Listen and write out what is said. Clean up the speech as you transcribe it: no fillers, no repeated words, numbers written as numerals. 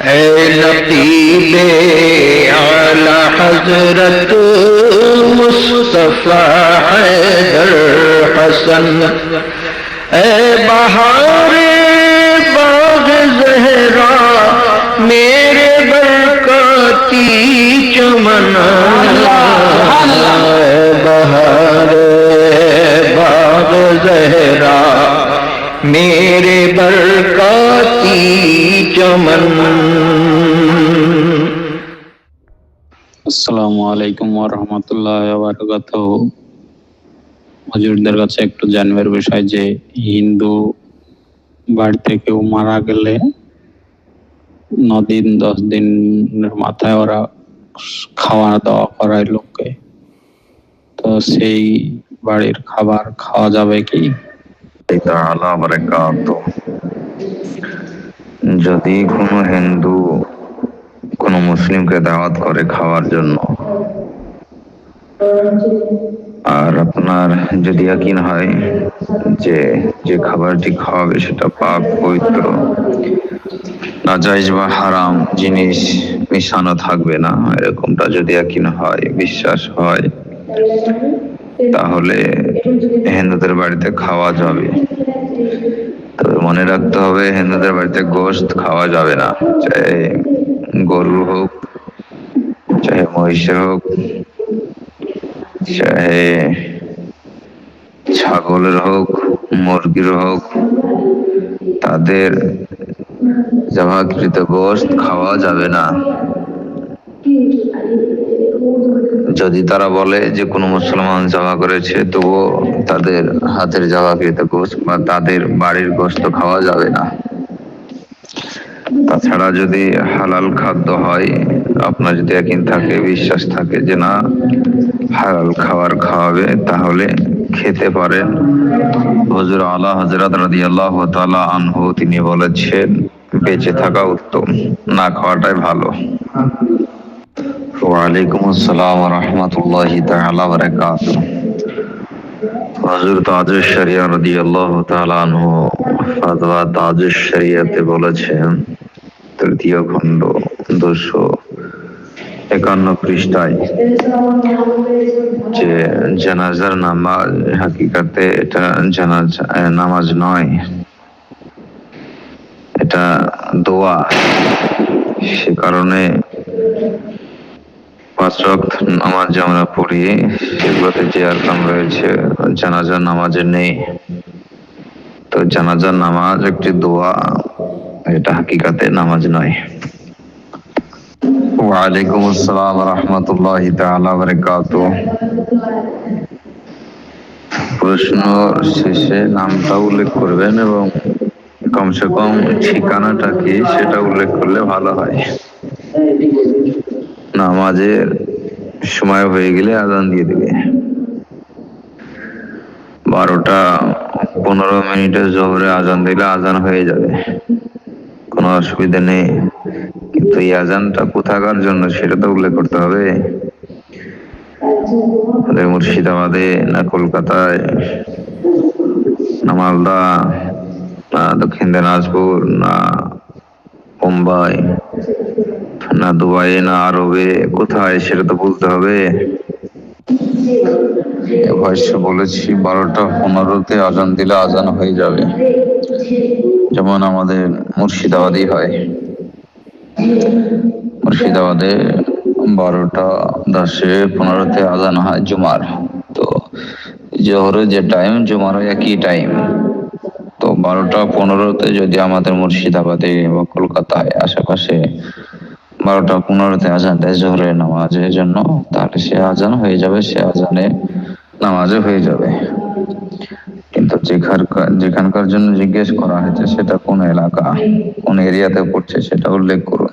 है नकीबे आला हजरत मुस्तफा हैदर हसन, ए बहारे बाग ज़हरा मेरे बरकती चमन, बहारे बाग ज़हरा मेरे बरकती चमन। আসসালামু আলাইকুম ওয়া রাহমাতুল্লাহি ওয়া বারাকাতুহু। হুজুরদের কাছে একটু জানবার বিষয় যে হিন্দু বাড়িতে কেউ মারা গেলে 9 দিন 10 দিনের মাথায় ওরা খাওয়া দাওয়া করায় লোককে, তো সেই বাড়ির খাবার খাওয়া যাবে কি? যদি কোনো হিন্দু কোনো মুসলিমকে দাওয়াত করে খাওয়ার জন্য, আর আপনার যদি ইয়াকিন হয় যে যে খাবারটি খাওয়াবে সেটা পাক পবিত্র, নাজায়েজ বা হারাম জিনিস মিশানো থাকবে না, এরকমটা যদি ইয়াকিন হয়, বিশ্বাস হয়, তাহলে হিন্দুদের বাড়িতে খাওয়া যাবে। তবে মনে রাখতে হবে হিন্দুদের বাড়িতে গোশত খাওয়া যাবে না, চাহে গরুর হোক, চাহে মহিষের হোক, চাহে ছাগলের হোক, মুরগির হোক, তাদের জবাহকৃত গোশত খাওয়া যাবে না। যদি তারা বলে যে কোনো মুসলমান জমা করেছে, তবুও তাদের হাতের জবাহকৃত গোশত বা তাদের বাড়ির গোশত খাওয়া যাবে না। তাছাড়া যদি হালাল খাদ্য হয়, আপনার যদি ইয়াকিন থাকে, বিশ্বাস থাকে যে না হালাল খাবার খাওয়াবে, তাহলে খেতে পারেন। হুজুর আলা হযরত রাদিয়াল্লাহু তাআলা আনহু তিনি বলেছেন, বেঁচে থাকা উত্তম, না খাওয়াটাই ভালো। ওয়ালাইকুম আসসালাম ওয়া রাহমাতুল্লাহি তাআলা ওয়া বারাকাতুহু। হুজুর তাজুশ শরিয়া রাদিয়াল্লাহু তাআলা আনহু ফাতওয়া তাজুশ শরিয়াতে বলেছেন, তৃতীয় খণ্ড 251 পৃষ্ঠায়, যে জানাজার নামাজ হাকিকাতে এটা জানাজা নামাজ নয়, এটা দোয়া। সে কারণে 5 ওয়াক্ত নামাজ আমরা পড়ি, সেগুলোতে যে আরকান রয়েছে জানাজার নামাজে নেই। তো জানাজার নামাজ একটি দোয়া, এটা হাকিকাতে নামাজ নয়। ওয়ালাইকুম আসসালাম ওয়া রাহমাতুল্লাহি তাআলা ওয়া বারাকাতুহু। প্রশ্ন শেষে নামটা উল্লেখ করবেন এবং কমসে কম ঠিকানাটা কি সেটা উল্লেখ করলে ভালো হয়। নামাজের সময় হয়ে গেলে আজান দিয়ে দিবে। 12:15 জোহরে আজান দিলে আজান হয়ে যাবে, কোনো অসুবিধা নেই। কিন্তু এই আজানটা কোথাকার জন্য সেটা তো উল্লেখ করতে হবে। মুর্শিদাবাদে না কলকাতায় না মালদা না দক্ষিণ দিনাজপুর না মুম্বাই না দুবাই না আরবে, কোথায় সেটা তো বলতে হবে। ভাষ্য বলেছি 12:15 আজান দিলে আজান হয়ে যাবে, যেমন আমাদের মুর্শিদাবাদেই হয়। মুর্শিদাবাদে 12:10-15 আজান হয় জুমার। তো জোহরের যে টাইম, জুমারও একই টাইম। তো 12:15 যদি আমাদের মুর্শিদাবাদে বা কলকাতায় আশেপাশে 12:15 আজান দেয় জোহরের নামাজের জন্য, তাহলে সে আজান হয়ে যাবে, সে আজানে নামাজে হয়ে যাবে। কিন্তু যেখানকার জন্য জিজ্ঞেস করা হয়েছে সেটা কোন এলাকা, কোন এরিয়াতে পড়ছে সেটা উল্লেখ করুন।